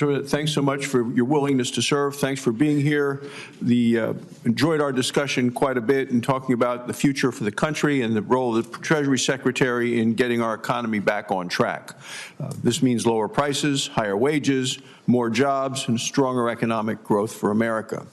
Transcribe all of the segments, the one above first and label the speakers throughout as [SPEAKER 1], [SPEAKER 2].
[SPEAKER 1] So thanks so much for your willingness to serve. Thanks for being here. Enjoyed our discussion quite a bit and talking about the future for the country and the role of the Treasury Secretary in getting our economy back on track. This means lower prices, higher wages, more jobs, and stronger economic growth for America.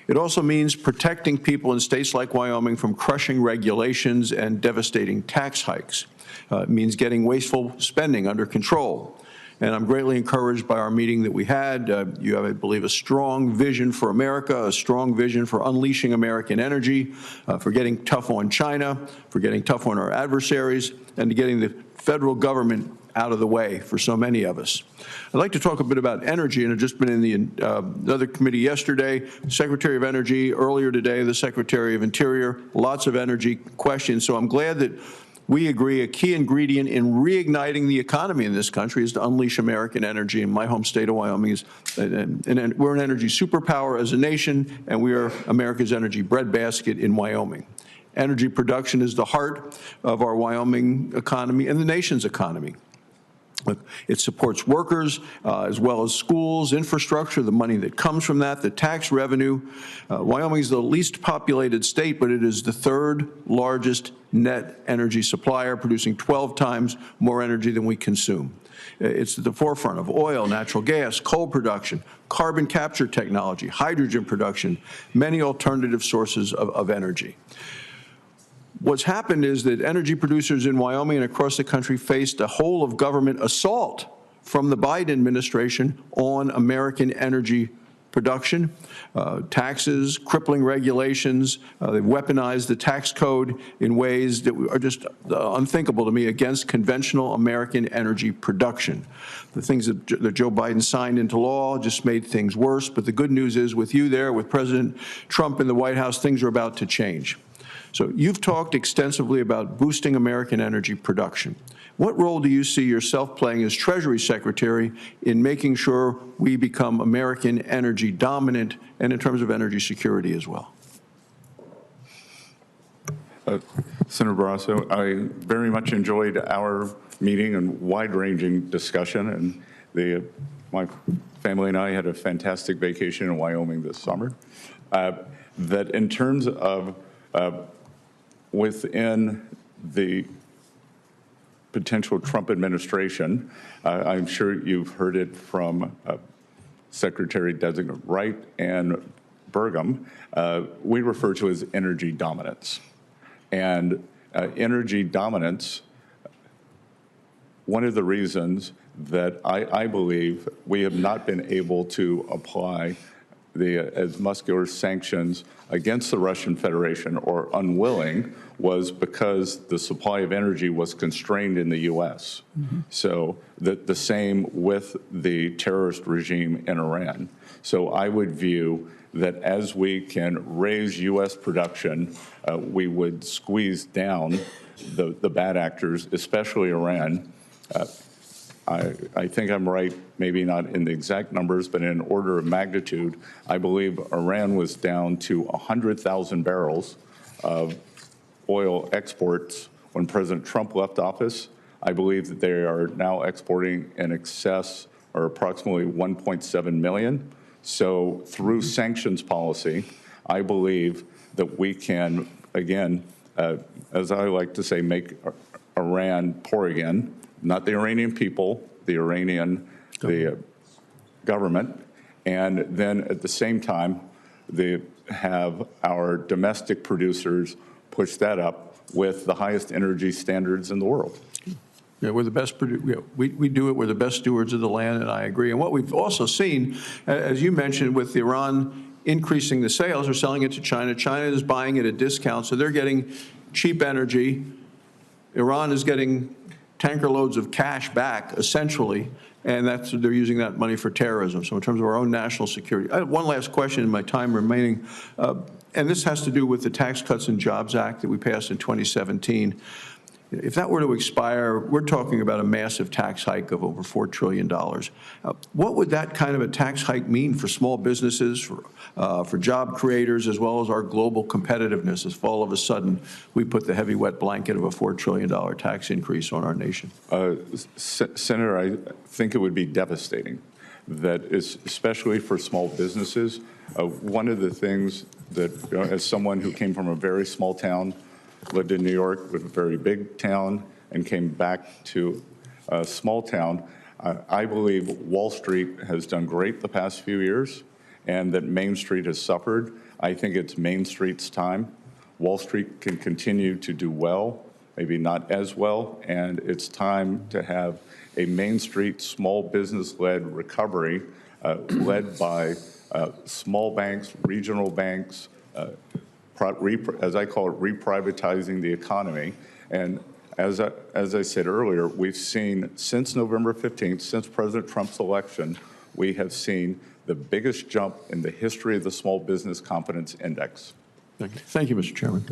[SPEAKER 1] It also means protecting people in states like Wyoming from crushing regulations and devastating tax hikes. It means getting wasteful spending under control. And I'm greatly encouraged by our meeting that we had. You have, I believe, a strong vision for America, a strong vision for unleashing American energy, for getting tough on China, for getting tough on our adversaries, and to getting the federal government out of the way for so many of us. I'd like to talk a bit about energy, and I've just been in the other committee yesterday, Secretary of Energy, earlier today, the Secretary of Interior, lots of energy questions. So I'm glad that we agree a key ingredient in reigniting the economy in this country is to unleash American energy. In my home state of Wyoming, we're an energy superpower as a nation, and we are America's energy breadbasket in Wyoming. Energy production is the heart of our Wyoming economy and the nation's economy. It supports workers as well as schools, infrastructure, the money that comes from that, the tax revenue. Wyoming is the least populated state, but it is the third largest net energy supplier, producing 12 times more energy than we consume. It's at the forefront of oil, natural gas, coal production, carbon capture technology, hydrogen production, many alternative sources of energy. What's happened is that energy producers in Wyoming and across the country faced a whole of government assault from the Biden administration on American energy production, taxes, crippling regulations. They've weaponized the tax code in ways that are just unthinkable to me against conventional American energy production. The things that Joe Biden signed into law just made things worse. But the good news is with you there, with President Trump in the White House, things are about to change. So you've talked extensively about boosting American energy production. What role do you see yourself playing as Treasury Secretary in making sure we become American energy dominant and in terms of energy security as well?
[SPEAKER 2] Senator Barrasso, I very much enjoyed our meeting and wide-ranging discussion, and my family and I had a fantastic vacation in Wyoming this summer. That in terms of within the potential Trump administration, I'm sure you've heard it from Secretary-designate Wright and Burgum, we refer to as energy dominance. And energy dominance, one of the reasons that I believe we have not been able to apply as muscular sanctions against the Russian Federation, or unwilling, was because the supply of energy was constrained in the U.S. Mm-hmm. So the same with the terrorist regime in Iran. So I would view that as we can raise U.S. production, we would squeeze down the bad actors, especially Iran. I think I'm right, maybe not in the exact numbers, but in order of magnitude, I believe Iran was down to 100,000 barrels of oil exports when President Trump left office. I believe that they are now exporting in excess, or approximately 1.7 million. So through sanctions policy, I believe that we can, again, as I like to say, make Iran poor again. Not the Iranian people, the Iranian government, and then at the same time, they have our domestic producers push that up with the highest energy standards in the world.
[SPEAKER 1] Yeah, we're the best. We do it. We're the best stewards of the land, and I agree. And what we've also seen, as you mentioned, with Iran increasing the sales, they're selling it to China. China is buying at a discount, so they're getting cheap energy. Iran is getting tanker loads of cash back, essentially, and they're using that money for terrorism. So in terms of our own national security. I have one last question in my time remaining, and this has to do with the Tax Cuts and Jobs Act that we passed in 2017. If that were to expire, we're talking about a massive tax hike of over $4 trillion. What would that kind of a tax hike mean for small businesses, for job creators, as well as our global competitiveness if all of a sudden we put the heavy wet blanket of a $4 trillion tax increase on our nation?
[SPEAKER 2] Senator, I think it would be devastating. that is especially for small businesses. One of the things that, as someone who came from a very small town, lived in New York with a very big town, and came back to a small town, I believe Wall Street has done great the past few years, and that Main Street has suffered. I think it's Main Street's time. Wall Street can continue to do well, maybe not as well, and it's time to have a Main Street small business-led recovery led by small banks, regional banks, as I call it, reprivatizing the economy. And as I said earlier, we've seen since November 15th, since President Trump's election, we have seen the biggest jump in the history of the Small Business Confidence Index.
[SPEAKER 1] Thank you, Mr. Chairman.